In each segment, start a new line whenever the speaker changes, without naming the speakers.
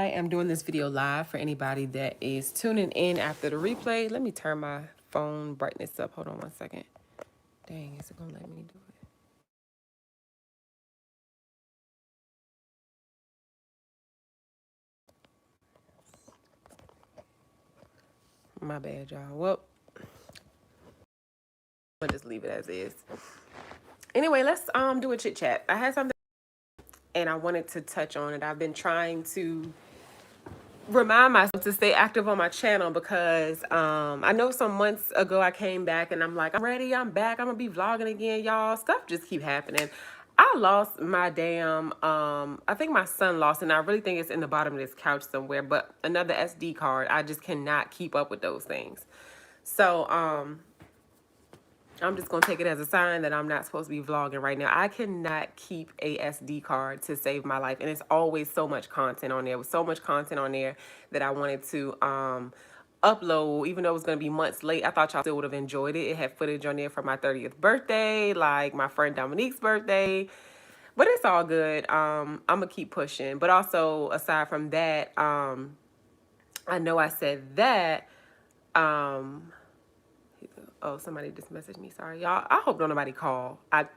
am doing this video live for anybody that is tuning in after the replay. Let me turn my phone brightness up. Hold on one second. Dang, is it gonna let me do it? My bad, y'all. Well, I'll just leave it as is. Anyway, let's do a chit chat. I had something and I wanted to touch on it. I've been trying to remind myself to stay active on my channel because I know some months ago I came back and I'm like, I'm ready, I'm back, I'm gonna be vlogging again, y'all. Stuff just keep happening. I lost my damn I think my son lost it, and I really think it's in the bottom of this couch somewhere, but another SD card. I just cannot keep up with those things. So I'm just going to take it as a sign that I'm not supposed to be vlogging right now. I cannot keep a SD card to save my life. And it's always so much content on there. With so much content on there that I wanted to upload, even though it was going to be months late. I thought y'all still would have enjoyed it. It had footage on there for my 30th birthday, like my friend Dominique's birthday. But it's all good. I'm going to keep pushing. But also, aside from that, I know I said that. Oh, somebody just messaged me. Sorry, y'all. I hope don't nobody call. I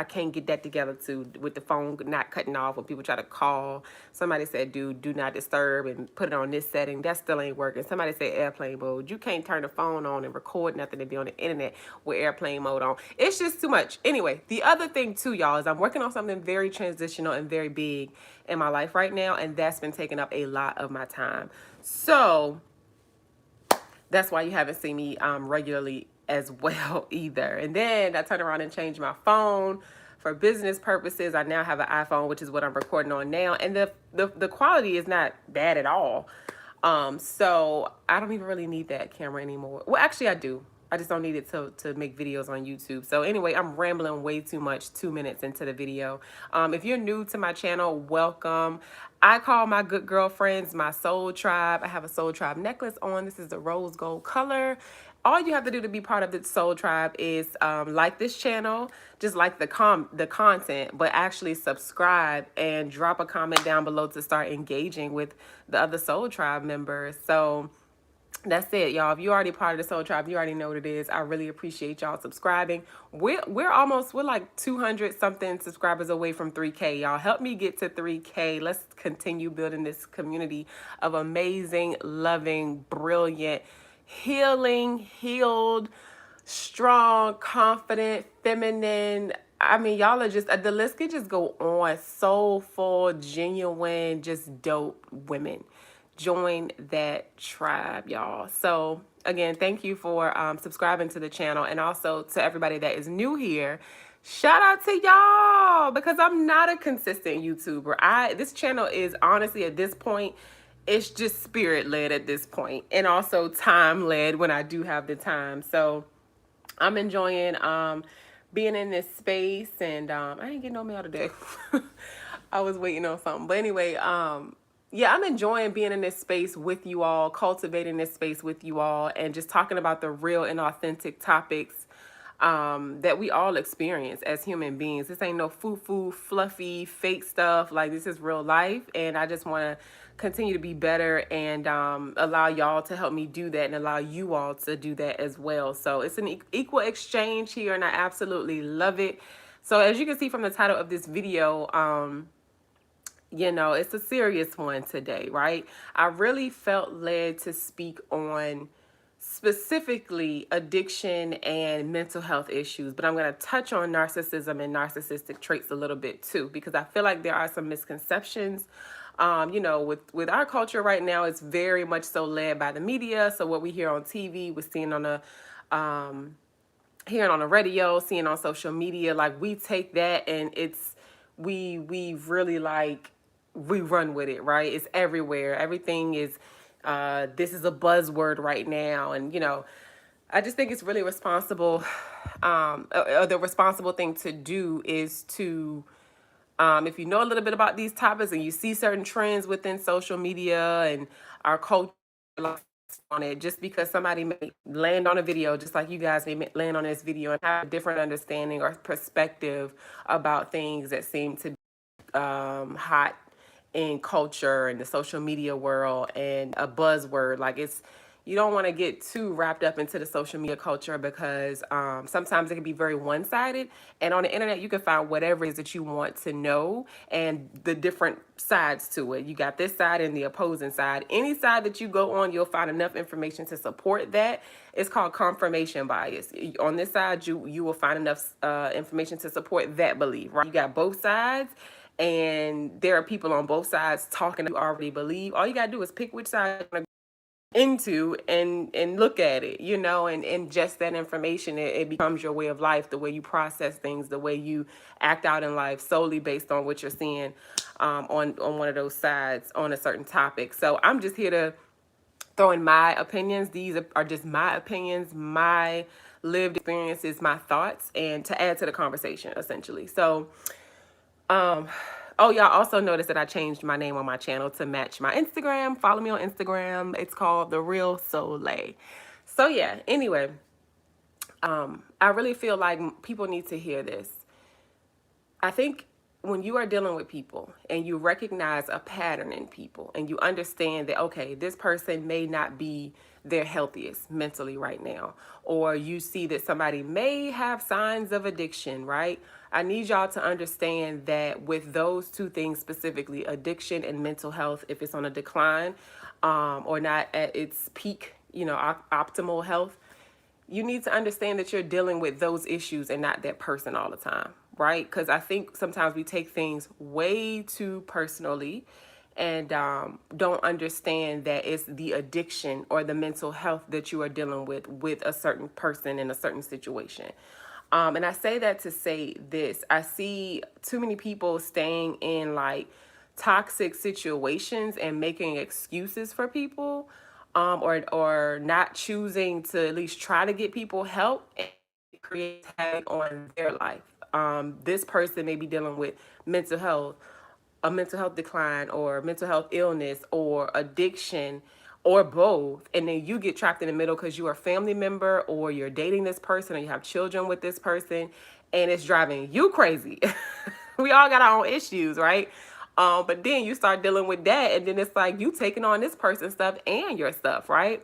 can't get that together too, with the phone not cutting off when people try to call. Somebody said, dude, do not disturb and put it on this setting. That still ain't working. Somebody said airplane mode. You can't turn the phone on and record nothing and be on the internet with airplane mode on. It's just too much. Anyway, the other thing too, y'all, is I'm working on something very transitional and very big in my life right now. And that's been taking up a lot of my time. So that's why you haven't seen me regularly as well either. And then I turned around and changed my phone for business purposes. I now have an iPhone, which is what I'm recording on now. And the quality is not bad at all. So I don't even really need that camera anymore. Well, actually I do. I just don't need it to make videos on YouTube. So anyway, I'm rambling way too much 2 minutes into the video. If you're new to my channel, welcome. I call my good girlfriends my soul tribe. I have a soul tribe necklace on. This is the rose gold color. All you have to do to be part of the soul tribe is like this channel, just like the content, but actually subscribe and drop a comment down below to start engaging with the other soul tribe members. So that's it, y'all. If you're already part of the soul tribe, you already know what it is. I really appreciate y'all subscribing. We're like 200 something subscribers away from 3K, y'all. Help me get to 3K. Let's continue building this community of amazing, loving, brilliant, healed, strong, confident, feminine. I mean, y'all are just, the list could just go on. Soulful, genuine, just dope women. Join that tribe, y'all. So again, thank you for subscribing to the channel, and also to everybody that is new here. Shout out to y'all, because I'm not a consistent YouTuber. This channel is honestly at this point, it's just spirit led at this point, and also time led when I do have the time. So I'm enjoying being in this space, and I ain't getting no mail today. I was waiting on something, but anyway, yeah, I'm enjoying being in this space with you all, cultivating this space with you all, and just talking about the real and authentic topics that we all experience as human beings. This ain't no foo-foo, fluffy, fake stuff. Like, this is real life, and I just want to continue to be better and allow y'all to help me do that, and allow you all to do that as well. So it's an equal exchange here, and I absolutely love it. So as you can see from the title of this video, you know, it's a serious one today, right? I really felt led to speak on specifically addiction and mental health issues, but I'm going to touch on narcissism and narcissistic traits a little bit too, because I feel like there are some misconceptions. You know, with our culture right now, it's very much so led by the media. So what we hear on TV, we're seeing on the hearing on the radio, seeing on social media, like we take that and we really like, we run with it, right? It's everywhere. Everything is, this is a buzzword right now. And, you know, I just think it's really responsible. The responsible thing to do is to, if you know a little bit about these topics and you see certain trends within social media and our culture on it, just because somebody may land on a video, just like you guys may land on this video and have a different understanding or perspective about things that seem to be hot in culture and the social media world and a buzzword. Like it's, you don't want to get too wrapped up into the social media culture because sometimes it can be very one-sided. And on the internet, you can find whatever it is that you want to know and the different sides to it. You got this side and the opposing side. Any side that you go on, you'll find enough information to support that. It's called confirmation bias. On this side, you will find enough information to support that belief. Right? You got both sides, and there are people on both sides talking you already believe. All you gotta do is pick which side you're into and look at it, you know, and ingest that information. It becomes your way of life, the way you process things, the way you act out in life, solely based on what you're seeing on one of those sides on a certain topic. So I'm just here to throw in my opinions. These are just my opinions, my lived experiences, my thoughts, and to add to the conversation, essentially. So oh, y'all also noticed that I changed my name on my channel to match my Instagram. Follow me on Instagram. It's called The Real Soleil. So yeah, anyway, I really feel like people need to hear this. I think when you are dealing with people and you recognize a pattern in people and you understand that, okay, this person may not be their healthiest mentally right now, or you see that somebody may have signs of addiction, right? I need y'all to understand that with those two things specifically, addiction and mental health, if it's on a decline or not at its peak, you know, optimal health, you need to understand that you're dealing with those issues and not that person all the time, right? Because I think sometimes we take things way too personally and don't understand that it's the addiction or the mental health that you are dealing with a certain person in a certain situation. And I say that to say this. I see too many people staying in like toxic situations and making excuses for people, or not choosing to at least try to get people help, and it creates havoc on their life. This person may be dealing with mental health, a mental health decline, or mental health illness, or addiction, or both, and then you get trapped in the middle because you are a family member or you're dating this person or you have children with this person, and it's driving you crazy. We all got our own issues, right? But then you start dealing with that, and then it's like you taking on this person's stuff and your stuff, right?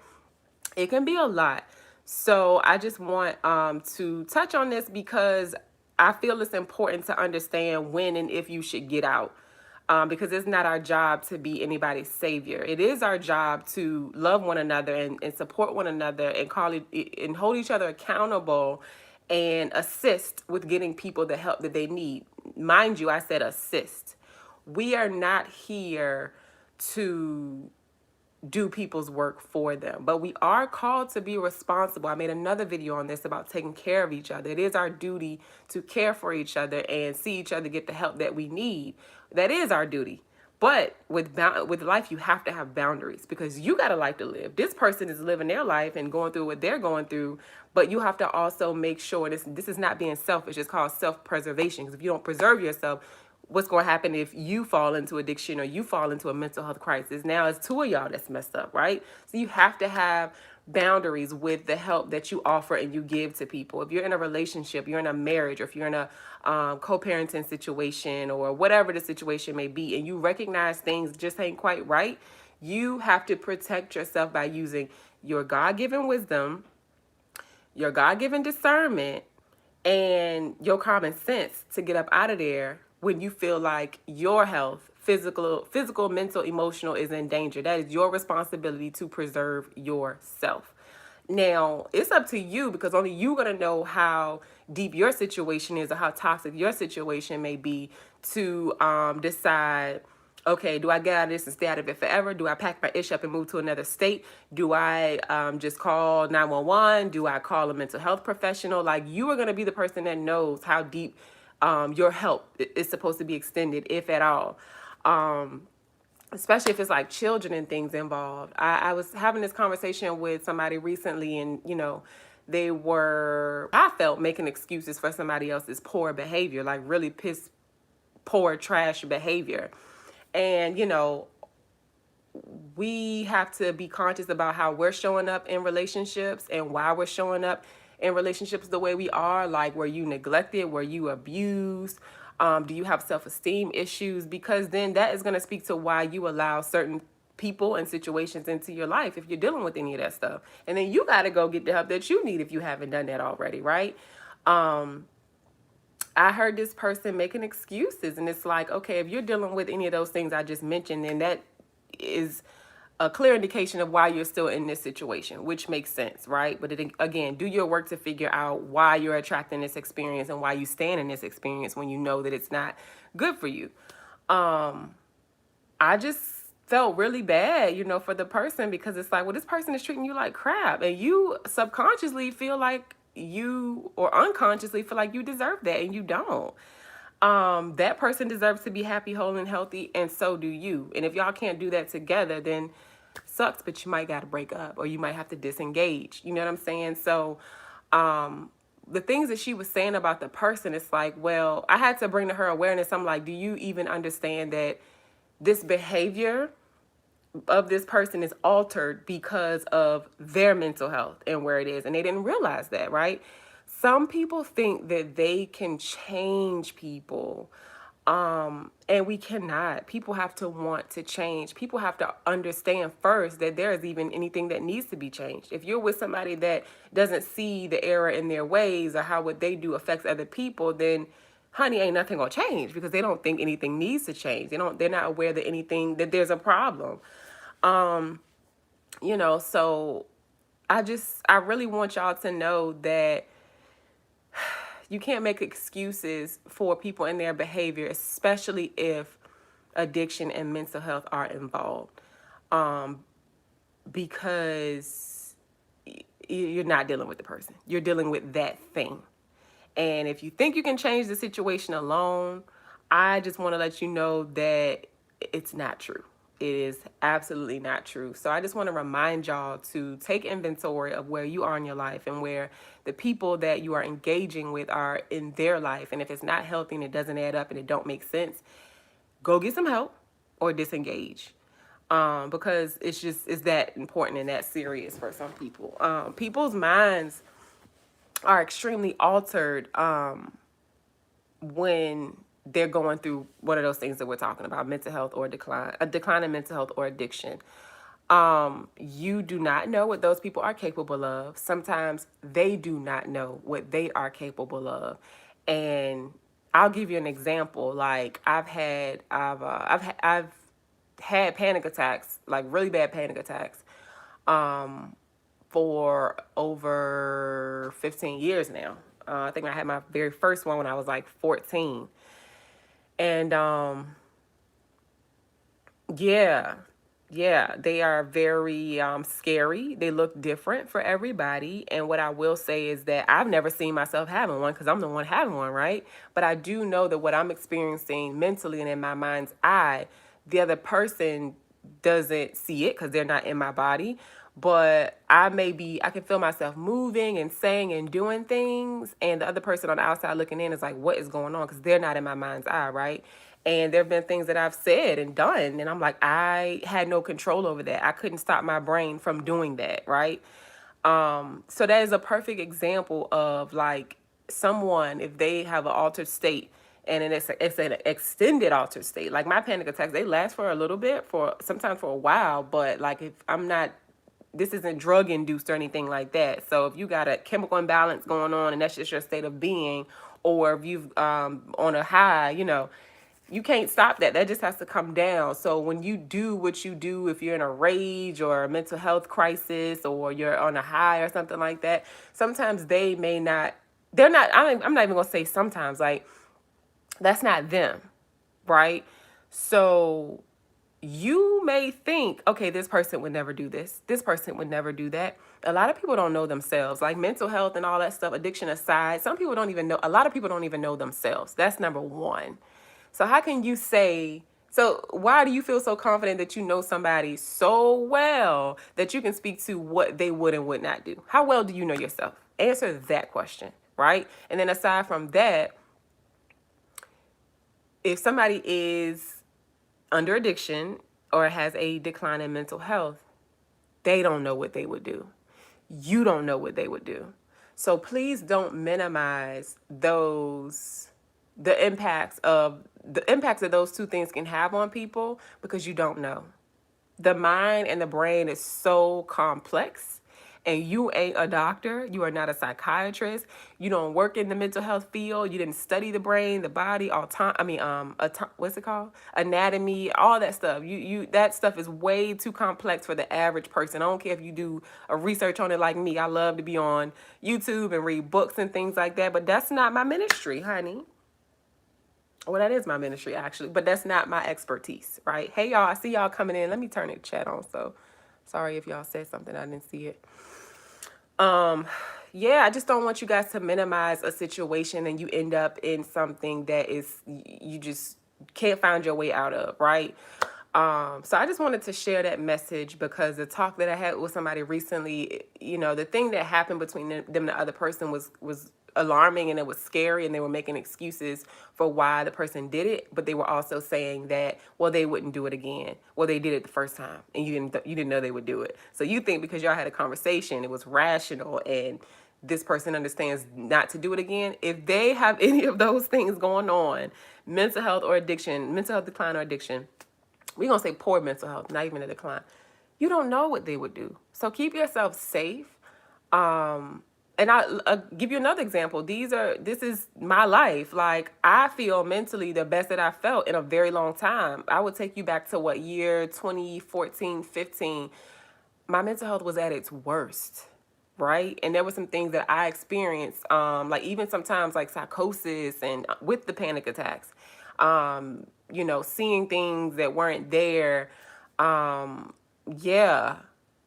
It can be a lot. So I just want to touch on this because I feel it's important to understand when and if you should get out. Because it's not our job to be anybody's savior. It is our job to love one another and support one another and call it and hold each other accountable and assist with getting people the help that they need. Mind you, I said assist. We are not here to do people's work for them, but we are called to be responsible. I made another video on this about taking care of each other. It is our duty to care for each other and see each other get the help that we need. That is our duty. But with life, you have to have boundaries because you got a life to live. This person is living their life and going through what they're going through, but you have to also make sure this is not being selfish. It's called self-preservation, because if you don't preserve yourself, what's going to happen if you fall into addiction or you fall into a mental health crisis? Now it's two of y'all that's messed up, right? So you have to have boundaries with the help that you offer and you give to people. If you're in a relationship, you're in a marriage, or if you're in a co-parenting situation or whatever the situation may be, and you recognize things just ain't quite right, you have to protect yourself by using your God-given wisdom, your God-given discernment, and your common sense to get up out of there when you feel like your health, physical, mental, emotional, is in danger. That is your responsibility to preserve yourself. Now, it's up to you, because only you're going to know how deep your situation is or how toxic your situation may be to decide, okay, do I get out of this and stay out of it forever? Do I pack my ish up and move to another state? Do I just call 911? Do I call a mental health professional? Like, you are going to be the person that knows how deep your help is supposed to be extended, if at all. Especially if it's like children and things involved. I was having this conversation with somebody recently, and, you know, they were, I felt, making excuses for somebody else's poor behavior, like really poor, trash behavior. And, you know, we have to be conscious about how we're showing up in relationships and why we're showing up in relationships the way we are. Like, were you neglected? Were you abused? Do you have self-esteem issues? Because then that is going to speak to why you allow certain people and situations into your life if you're dealing with any of that stuff. And then you got to go get the help that you need if you haven't done that already, right? I heard this person making excuses, and it's like, okay, if you're dealing with any of those things I just mentioned, then that is a clear indication of why you're still in this situation, which makes sense, right? But it, again, do your work to figure out why you're attracting this experience and why you stand in this experience when you know that it's not good for you. I just felt really bad, for the person, because it's like, well, this person is treating you like crap, and you subconsciously feel like you, or unconsciously feel like you deserve that, and you don't. That person deserves to be happy, whole, and healthy, and so do you. And if y'all can't do that together, then sucks, but you might got to break up, or you might have to disengage. You know what I'm saying? So, the things that she was saying about the person, it's like, well, I had to bring to her awareness. I'm like, do you even understand that this behavior of this person is altered because of their mental health and where it is? And they didn't realize that, right? Some people think that they can change people. And we cannot. People have to want to change. People have to understand first that there is even anything that needs to be changed. If you're with somebody that doesn't see the error in their ways or how what they do affects other people, then honey, ain't nothing gonna change, because they don't think anything needs to change. They're not aware that there's a problem. So I really want y'all to know that you can't make excuses for people and their behavior, especially if addiction and mental health are involved, because you're not dealing with the person. You're dealing with that thing. And if you think you can change the situation alone, I just want to let you know that it's not true. It is absolutely not true. So I just want to remind y'all to take inventory of where you are in your life and where the people that you are engaging with are in their life. And if it's not healthy and it doesn't add up and it don't make sense, go get some help or disengage. Because it's that important and that serious for some people. People's minds are extremely altered when they're going through one of those things that we're talking about, mental health or a decline in mental health or addiction. You do not know what those people are capable of. Sometimes they do not know what they are capable of. And I'll give you an example. Like I've had panic attacks, like really bad panic attacks, for over 15 years now. I think I had my very first one when I was like 14. And yeah, they are very scary. They look different for everybody. And what I will say is that I've never seen myself having one, because I'm the one having one, right? But I do know that what I'm experiencing mentally and in my mind's eye, the other person doesn't see it because they're not in my body. But I can feel myself moving and saying and doing things. And the other person on the outside looking in is like, what is going on? Because they're not in my mind's eye, right? And there have been things that I've said and done, and I'm like, I had no control over that. I couldn't stop my brain from doing that, right? So that is a perfect example of like someone, if they have an altered state, and it's an extended altered state. Like my panic attacks, they last for a little bit, sometimes for a while, but like if I'm not, this isn't drug induced or anything like that. So if you got a chemical imbalance going on and that's just your state of being, or if you've on a high, you can't stop that. That just has to come down. So when you do what you do, if you're in a rage or a mental health crisis, or you're on a high or something like that, sometimes I'm not even going to say sometimes, like that's not them, right? So you may think, okay, this person would never do this. This person would never do that. A lot of people don't know themselves, like mental health and all that stuff, addiction aside. A lot of people don't even know themselves. That's number one. So how can you say, so why do you feel so confident that you know somebody so well that you can speak to what they would and would not do? How well do you know yourself? Answer that question, right? And then aside from that, if somebody is under addiction or has a decline in mental health, they don't know what they would do. You don't know what they would do. So please don't minimize those the impacts of those two things can have on people, because you don't know. The mind and the brain is so complex, and you ain't a doctor, you are not a psychiatrist, you don't work in the mental health field, you didn't study the brain, the body, all time. I mean, what's it called, anatomy, all that stuff. That stuff is way too complex for the average person. I don't care if you do a research on it like me. I love to be on YouTube and read books and things like that, but that's not my ministry, honey. Well, that is my ministry, actually, but that's not my expertise, right? Hey, y'all, I see y'all coming in. Let me turn the chat on. So sorry if y'all said something, I didn't see it. Yeah, I just don't want you guys to minimize a situation and you end up in something that is, you just can't find your way out of, right? So I just wanted to share that message, because the talk that I had with somebody recently, the thing that happened between them and the other person was alarming, and it was scary, and they were making excuses for why the person did it, but they were also saying that, well, they wouldn't do it again. Well, they did it the first time, and you didn't know they would do it. So you think because y'all had a conversation, it was rational, and this person understands not to do it again. If they have any of those things going on, mental health decline or addiction, we're going to say poor mental health, not even a decline, you don't know what they would do. So keep yourself safe. And I'll give you another example. This is my life. Like, I feel mentally the best that I felt in a very long time. I would take you back to what year, 2014, 15. My mental health was at its worst, right? And there were some things that I experienced, like even sometimes like psychosis and with the panic attacks, seeing things that weren't there. Yeah,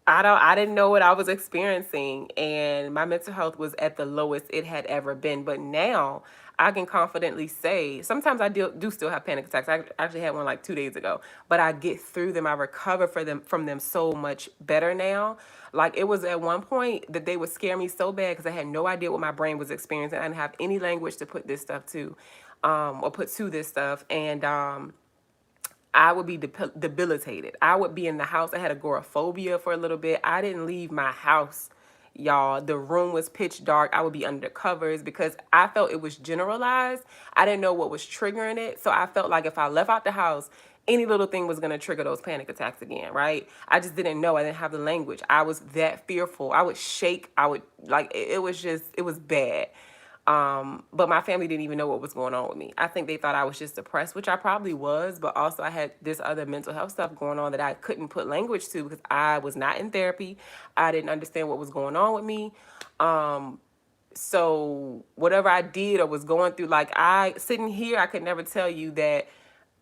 I didn't know what I was experiencing, and my mental health was at the lowest it had ever been. But now I can confidently say, sometimes I do still have panic attacks. I actually had one like 2 days ago, but I get through them. I recover from them so much better now. Like, it was at one point that they would scare me so bad because I had no idea what my brain was experiencing. I didn't have any language to put this stuff to, or put to this stuff, and I would be debilitated. I would be in the house. I had agoraphobia for a little bit. I didn't leave my house, y'all. The room was pitch dark. I would be under covers because I felt it was generalized. I didn't know what was triggering it. So I felt like if I left out the house, any little thing was going to trigger those panic attacks again, right? I just didn't know. I didn't have the language. I was that fearful. I would shake. I would, like, it was bad. But my family didn't even know what was going on with me. I think they thought I was just depressed, which I probably was, but also I had this other mental health stuff going on that I couldn't put language to because I was not in therapy. I didn't understand what was going on with me. So whatever I did or was going through, like, sitting here, I could never tell you that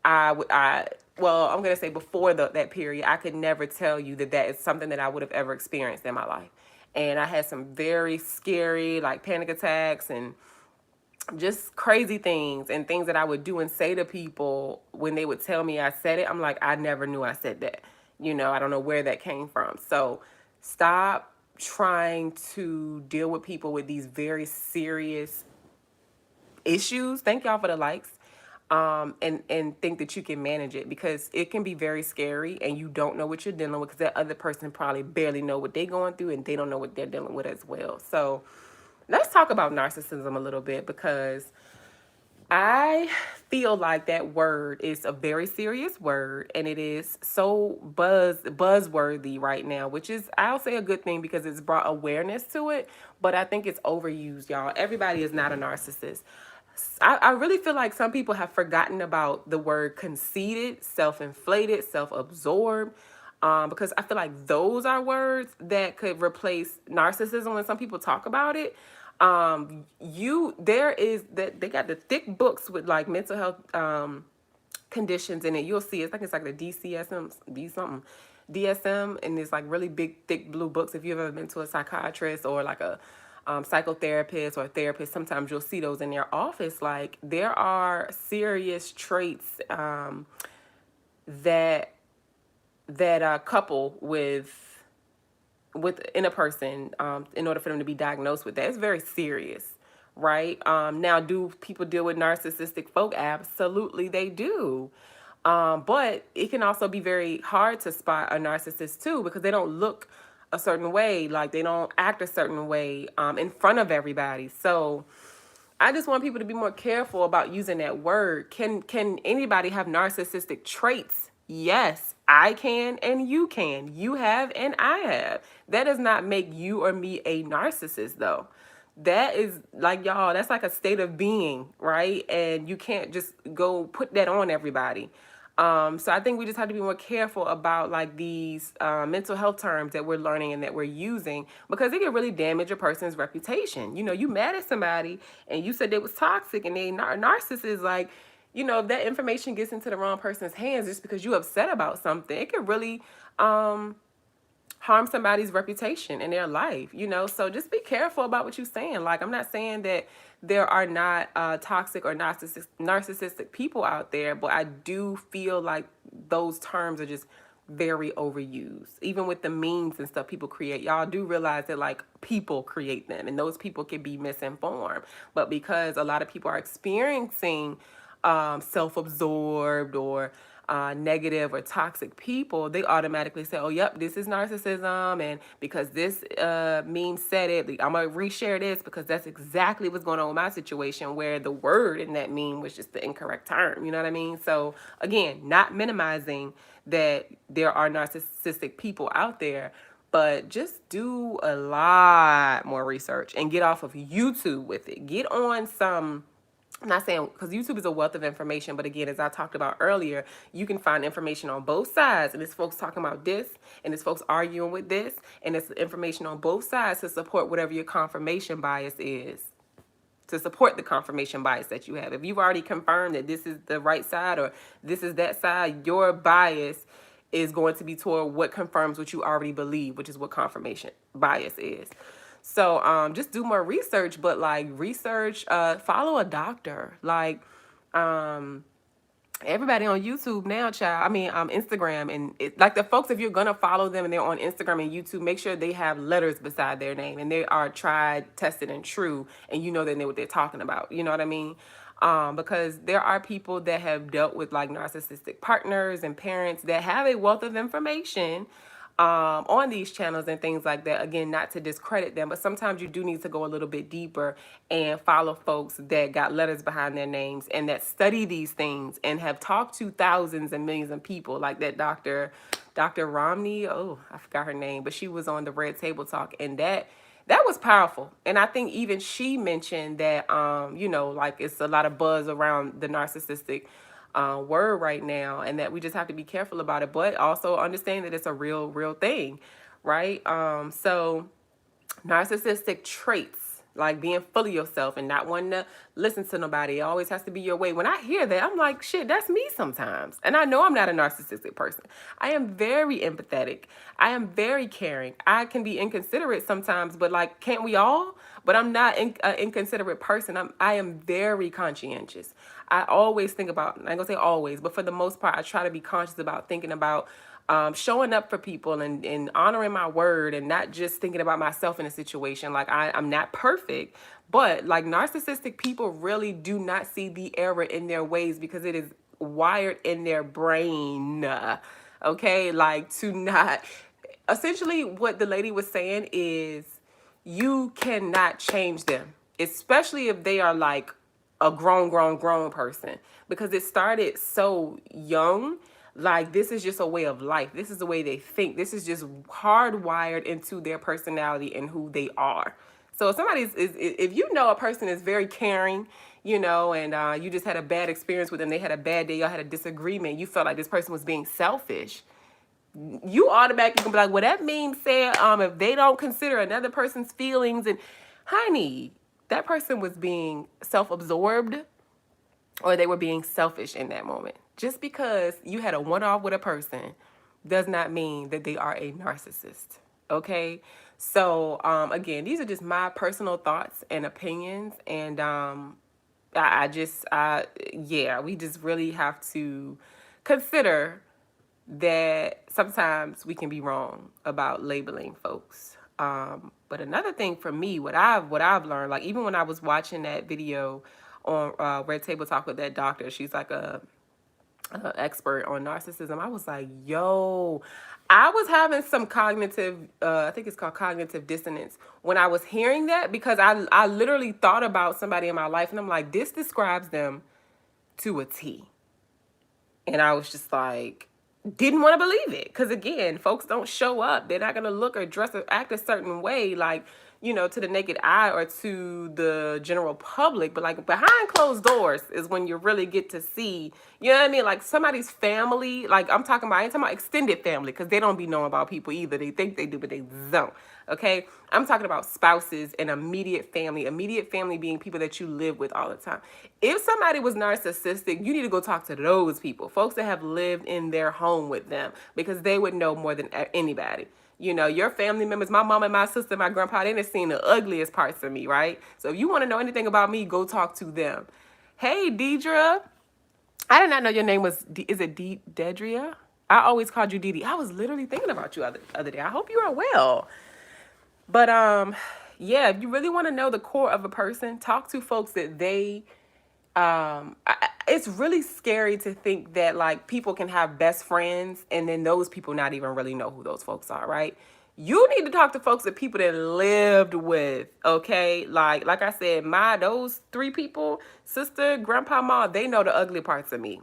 well, I'm going to say before that period, I could never tell you that is something that I would have ever experienced in my life. And I had some very scary, like, panic attacks and just crazy things and things that I would do and say to people when they would tell me I said it. I'm like, I never knew I said that. I don't know where that came from. So stop trying to deal with people with these very serious issues. Thank y'all for the likes. And think that you can manage it, because it can be very scary and you don't know what you're dealing with, because that other person probably barely know what they're going through and they don't know what they're dealing with as well. So let's talk about narcissism a little bit, because I feel like that word is a very serious word, and it is so buzzworthy right now, which is, I'll say, a good thing because it's brought awareness to it, but I think it's overused, y'all. Everybody is not a narcissist. I really feel like some people have forgotten about the word conceited, self-inflated, self-absorbed, because I feel like those are words that could replace narcissism when some people talk about it. There is that they got the thick books with like mental health conditions in it. You'll see it's like the DSM, and it's like really big thick blue books. If you've ever been to a psychiatrist or like a psychotherapist or a therapist, sometimes you'll see those in their office. Like, there are serious traits that couple within a person, in order for them to be diagnosed with that. It's very serious, right? Now, do people deal with narcissistic folk? Absolutely, they do. But it can also be very hard to spot a narcissist too, because they don't look a certain way, like they don't act a certain way in front of everybody. So I just want people to be more careful about using that word. Can anybody have narcissistic traits? Yes, I can and you can. You have and I have. That does not make you or me a narcissist though. That is like, y'all, that's like a state of being, right? And you can't just go put that on everybody. So I think we just have to be more careful about like these mental health terms that we're learning and that we're using, because it can really damage a person's reputation. You know, you mad at somebody and you said they was toxic and they narcissist, like, you know, if that information gets into the wrong person's hands just because you upset about something, it could really harm somebody's reputation in their life, you know? So just be careful about what you're saying. Like, I'm not saying that there are not toxic or narcissistic people out there, but I do feel like those terms are just very overused. Even with the memes and stuff people create, y'all do realize that like people create them and those people can be misinformed. But because a lot of people are experiencing self-absorbed or negative or toxic people, they automatically say, oh, yep, this is narcissism. And because this meme said it, I'm going to reshare this because that's exactly what's going on with my situation, where the word in that meme was just the incorrect term. You know what I mean? So again, not minimizing that there are narcissistic people out there, but just do a lot more research and get off of YouTube with it. Get on some, I'm not saying, because YouTube is a wealth of information, but again, as I talked about earlier, you can find information on both sides, and it's folks talking about this, and it's folks arguing with this, and it's information on both sides to support whatever your confirmation bias is, to support the confirmation bias that you have. If you've already confirmed that this is the right side or this is that side, your bias is going to be toward what confirms what you already believe, which is what confirmation bias is. So just do more research, but like research, follow a doctor. Like everybody on YouTube now, child. I mean, Instagram, and like the folks, if you're gonna follow them and they're on Instagram and YouTube, make sure they have letters beside their name and they are tried, tested, and true, and you know they know what they're talking about. You know what I mean? Because there are people that have dealt with like narcissistic partners and parents that have a wealth of information on these channels and things like that. Again, not to discredit them, but sometimes you do need to go a little bit deeper and follow folks that got letters behind their names and that study these things and have talked to thousands and millions of people, like that Dr. Romney. Oh, I forgot her name, but she was on the Red Table Talk, and that was powerful. And I think even she mentioned that, you know, like it's a lot of buzz around the narcissistic word right now, and that we just have to be careful about it, but also understand that it's a real thing, right? So narcissistic traits, like being full of yourself and not wanting to listen to nobody. It always has to be your way. When I hear that, I'm like, shit, that's me sometimes. And I know I'm not a narcissistic person. I am very empathetic. I am very caring. I can be inconsiderate sometimes, but like, can't we all? But I'm not an inconsiderate person. I am very conscientious. I always think about, I ain't gonna say always, but for the most part, I try to be conscious about thinking about showing up for people and honoring my word and not just thinking about myself in a situation. Like I'm not perfect, but like narcissistic people really do not see the error in their ways because it is wired in their brain. Okay, like to not, essentially what the lady was saying is you cannot change them, especially if they are like a grown person, because it started so young. Like this is just a way of life. This is the way they think. This is just hardwired into their personality and who they are. So if if you know a person is very caring, you know, and you just had a bad experience with them, they had a bad day, y'all had a disagreement, you felt like this person was being selfish, you automatically can be like, well, that meme said, if they don't consider another person's feelings, and honey, that person was being self-absorbed or they were being selfish in that moment. Just because you had a one-off with a person does not mean that they are a narcissist. Okay? So, again, these are just my personal thoughts and opinions. And yeah, we just really have to consider that sometimes we can be wrong about labeling folks. But another thing for me, what I've learned, like even when I was watching that video on Red Table Talk with that doctor, she's like a expert on narcissism. I was like, yo, I was having some cognitive, I think it's called cognitive dissonance when I was hearing that, because I literally thought about somebody in my life and I'm like, this describes them to a T. And I was just like, didn't want to believe it. Because again, folks don't show up. They're not going to look or dress or act a certain way, like, you know, to the naked eye or to the general public. But like behind closed doors is when you really get to see, you know what I mean? Like somebody's family, like I ain't talking about extended family, because they don't be knowing about people either. They think they do, but they don't. Okay, I'm talking about spouses and immediate family being people that you live with all the time. If somebody was narcissistic, you need to go talk to those people, folks that have lived in their home with them, because they would know more than anybody. You know, your family members, my mom and my sister, my grandpa, they done seen the ugliest parts of me, right? So if you want to know anything about me, go talk to them. Hey, Deidre. I did not know your name was, is it Dedria? I always called you Dee. I was literally thinking about you other day. I hope you are well. But yeah, if you really want to know the core of a person, talk to folks that they it's really scary to think that like people can have best friends and then those people not even really know who those folks are, right? You need to talk to folks that people that lived with, okay? Like I said, those three people, sister, grandpa, mom, they know the ugly parts of me.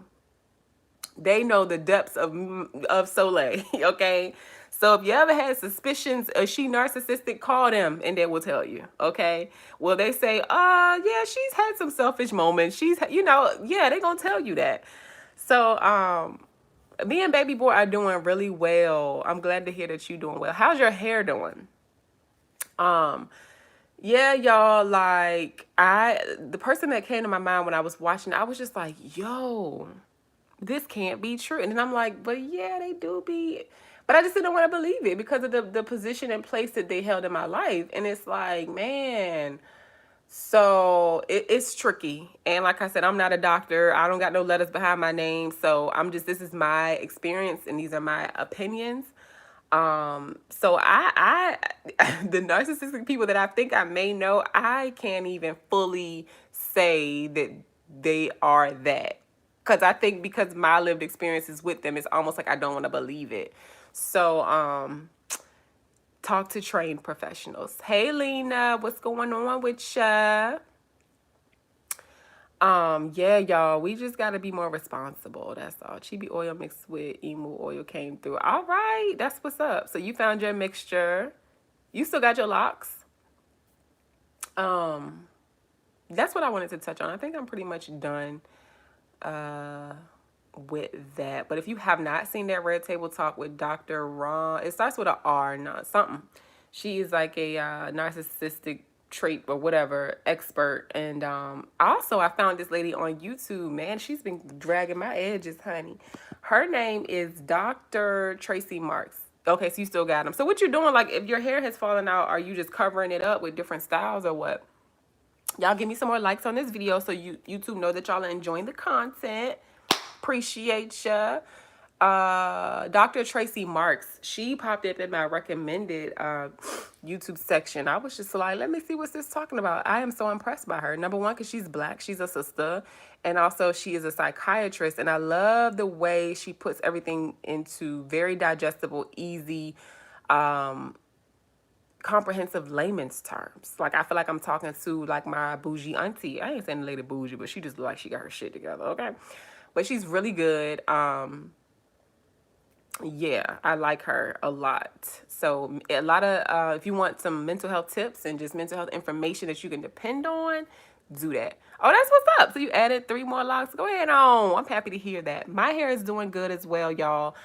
They know the depths of Soleil, okay? So if you ever had suspicions of she narcissistic, call them and they will tell you, okay? Well, they say, yeah, she's had some selfish moments. Yeah, they gonna tell you that. So, me and baby boy are doing really well. I'm glad to hear that you're doing well. How's your hair doing? Yeah, y'all, like the person that came to my mind when I was watching, I was just like, yo, this can't be true. And then I'm like, but yeah, they do be. But I just didn't want to believe it because of the position and place that they held in my life. And it's like, man, so it's tricky. And like I said, I'm not a doctor. I don't got no letters behind my name. So this is my experience and these are my opinions. So the narcissistic people that I think I may know, I can't even fully say that they are that. Because I think because my lived experiences with them, it's almost like I don't want to believe it. So, talk to trained professionals. Hey, Lena, what's going on with ya? Yeah, y'all, we just gotta be more responsible. That's all. Chibi oil mixed with emu oil came through. All right, that's what's up. So you found your mixture. You still got your locks. That's what I wanted to touch on. I think I'm pretty much done with that. But if you have not seen that Red Table Talk with Dr. Ron, it starts with a R, not something. She is like a narcissistic trait or whatever expert. And also I found this lady on YouTube. Man, she's been dragging my edges, honey. Her name is Dr. Tracy Marks. Okay, so you still got them. So what you're doing, like if your hair has fallen out, are you just covering it up with different styles or what? Y'all give me some more likes on this video so YouTube know that y'all are enjoying the content. Appreciate ya. Dr. Tracy Marks, she popped up in my recommended YouTube section. I was just like, let me see what's this talking about. I am so impressed by her. Number one, because she's Black, she's a sister, and also she is a psychiatrist, and I love the way she puts everything into very digestible, easy, comprehensive layman's terms. Like I feel like I'm talking to like my bougie auntie. I ain't saying the lady bougie, but she just look like she got her shit together, okay? But she's really good. Yeah, I like her a lot. So a lot of if you want some mental health tips and just mental health information that you can depend on, do that. Oh, that's what's up. So you added 3 more locks. Go ahead on. I'm happy to hear that. My hair is doing good as well, y'all.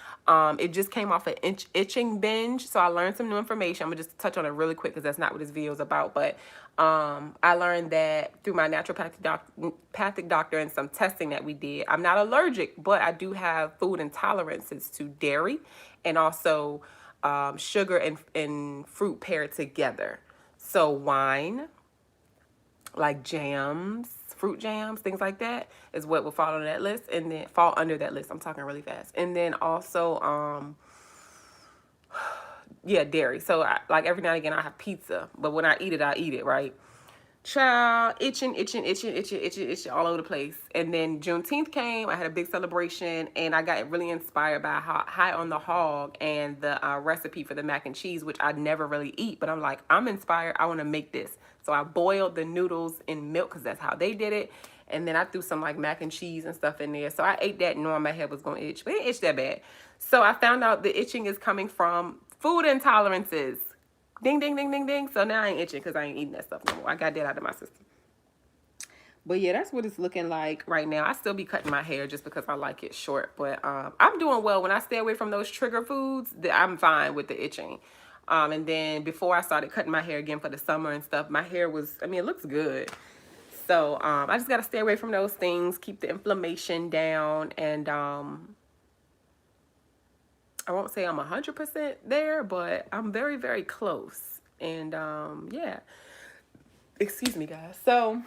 It just came off an itching binge, so I learned some new information. I'm gonna just touch on it really quick because that's not what this video is about. But I learned that through my naturopathic doctor and some testing that we did. I'm not allergic, but I do have food intolerances to dairy and also sugar and fruit paired together. So wine, like jams, fruit jams, things like that is what will fall on that list and then fall under that list. I'm talking really fast. And then also, yeah, dairy. So like every now and again I have pizza, but when I eat it, right? Child, itching all over the place. And then Juneteenth came. I had a big celebration, and I got really inspired by High on the Hog and the recipe for the mac and cheese, which I never really eat. But I'm like, I'm inspired. I want to make this. So I boiled the noodles in milk because that's how they did it. And then I threw some like mac and cheese and stuff in there. So I ate that knowing my head was going to itch, but it didn't itch that bad. So I found out the itching is coming from food intolerances. Ding, ding, ding, ding, ding. So now I ain't itching because I ain't eating that stuff no more. I got that out of my system. But yeah, that's what it's looking like right now. I still be cutting my hair just because I like it short. But I'm doing well. When I stay away from those trigger foods, I'm fine with the itching. And then before I started cutting my hair again for the summer and stuff, my hair was, I mean, it looks good. So I just got to stay away from those things, keep the inflammation down, and I won't say I'm 100% there, but I'm very, very close. And yeah, excuse me, guys. So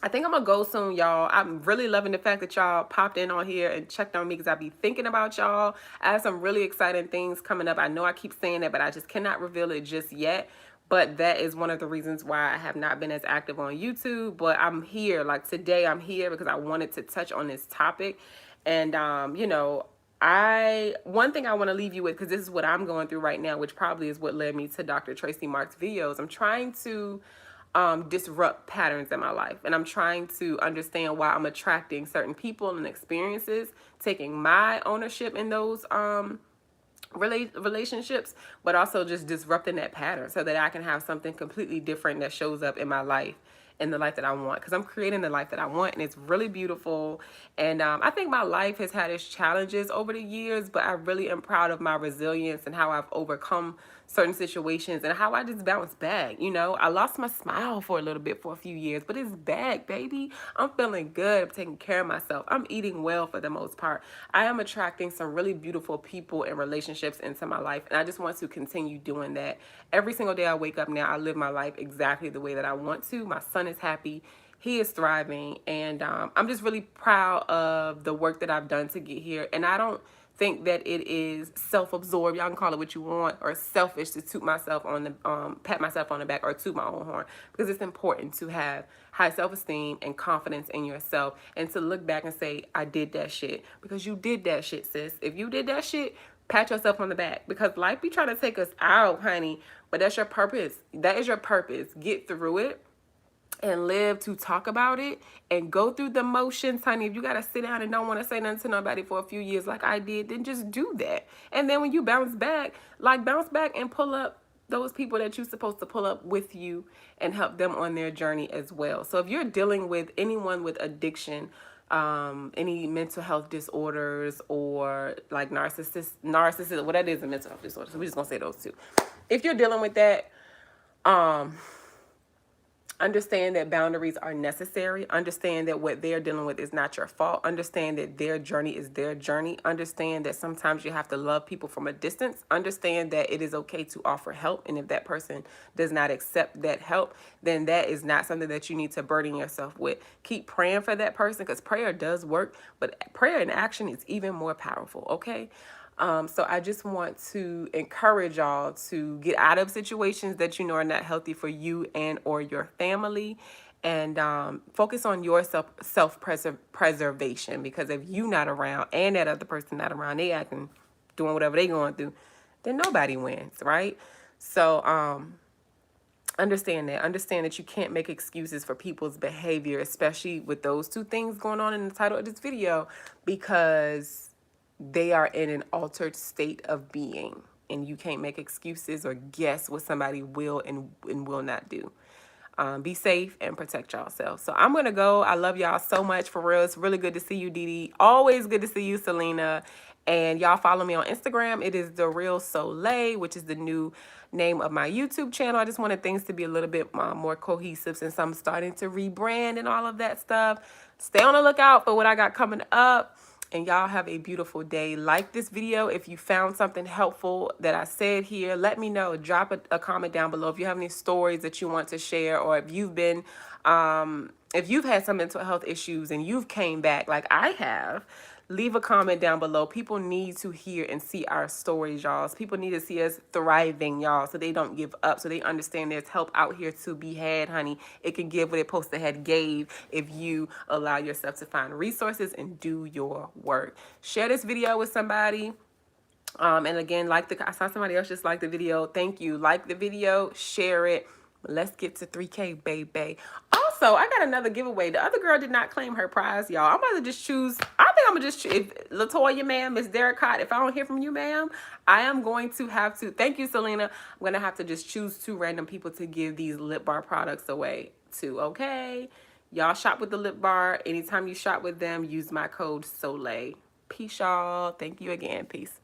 I think I'm gonna go soon, y'all. I'm really loving the fact that y'all popped in on here and checked on me because I be thinking about y'all. I have some really exciting things coming up. I know I keep saying that, but I just cannot reveal it just yet. But that is one of the reasons why I have not been as active on YouTube. But I'm here, like today I'm here because I wanted to touch on this topic. And you know, one thing I want to leave you with, because this is what I'm going through right now, which probably is what led me to Dr. Tracy Mark's videos. I'm trying to disrupt patterns in my life, and I'm trying to understand why I'm attracting certain people and experiences, taking my ownership in those relationships, but also just disrupting that pattern so that I can have something completely different that shows up in my life, in the life that I want, because I'm creating the life that I want, and it's really beautiful. And I think my life has had its challenges over the years, but I really am proud of my resilience and how I've overcome certain situations and how I just bounce back. You know, I lost my smile for a little bit for a few years, but it's back, baby. I'm feeling good. I'm taking care of myself. I'm eating well for the most part. I am attracting some really beautiful people and relationships into my life, and I just want to continue doing that. Every single day I wake up now, I live my life exactly the way that I want to. My son is happy. He is thriving, and I'm just really proud of the work that I've done to get here. And I don't think that it is self-absorbed, y'all can call it what you want, or selfish to toot myself on the pat myself on the back or toot my own horn, because it's important to have high self-esteem and confidence in yourself, and to look back and say, I did that shit, because you did that shit, sis. If you did that shit, pat yourself on the back, because life be trying to take us out, honey, but that's your purpose. That is your purpose. Get through it and live to talk about it and go through the motions, honey. If you got to sit down and don't want to say nothing to nobody for a few years like I did, then just do that. And then when you bounce back, bounce back and pull up those people that you're supposed to pull up with you and help them on their journey as well. So if you're dealing with anyone with addiction, any mental health disorders, or like narcissism, what that is, a mental health disorder. So we're just going to say those two. If you're dealing with that, understand that boundaries are necessary. Understand that what they're dealing with is not your fault. Understand that their journey is their journey. Understand that sometimes you have to love people from a distance. Understand that it is okay to offer help. And if that person does not accept that help, then that is not something that you need to burden yourself with. Keep praying for that person, because prayer does work, but prayer in action is even more powerful, okay? So I just want to encourage y'all to get out of situations that you know are not healthy for you and or your family, and focus on your self-preservation, because if you not around and that other person not around, they acting, doing whatever they going through, then nobody wins, right? So understand that you can't make excuses for people's behavior, especially with those two things going on in the title of this video, because they are in an altered state of being, and you can't make excuses or guess what somebody will and will not do. Be safe and protect yourself. So I'm gonna go. I love y'all so much, for real. It's really good to see you, Dee. Always good to see you, Selena. And y'all follow me on Instagram. It is The Real Soleil, which is the new name of my YouTube channel. I just wanted things to be a little bit more cohesive, since I'm starting to rebrand and all of that stuff. Stay on the lookout for what I got coming up. And y'all have a beautiful day. Like this video if you found something helpful that I said here. Let me know. Drop a comment down below if you have any stories that you want to share, or if you've been if you've had some mental health issues and you've came back like I have. Leave a comment down below. People need to hear and see our stories, y'all. People need to see us thriving, y'all, so they don't give up, so they understand there's help out here to be had, honey. It can give what it's supposed to have gave if you allow yourself to find resources and do your work. Share this video with somebody. And again, I saw somebody else just like the video. Thank you. Like the video, share it. Let's get to 3K, baby. Also, I got another giveaway. The other girl did not claim her prize, y'all. I'm about to just choose. I think I'm going to just choose. If Latoya, ma'am, Miss Derricott, if I don't hear from you, ma'am, I am going to have to. Thank you, Selena. I'm going to have to just choose 2 random people to give these lip bar products away to, okay? Y'all shop with the lip bar. Anytime you shop with them, use my code SOLEIL. Peace, y'all. Thank you again. Peace.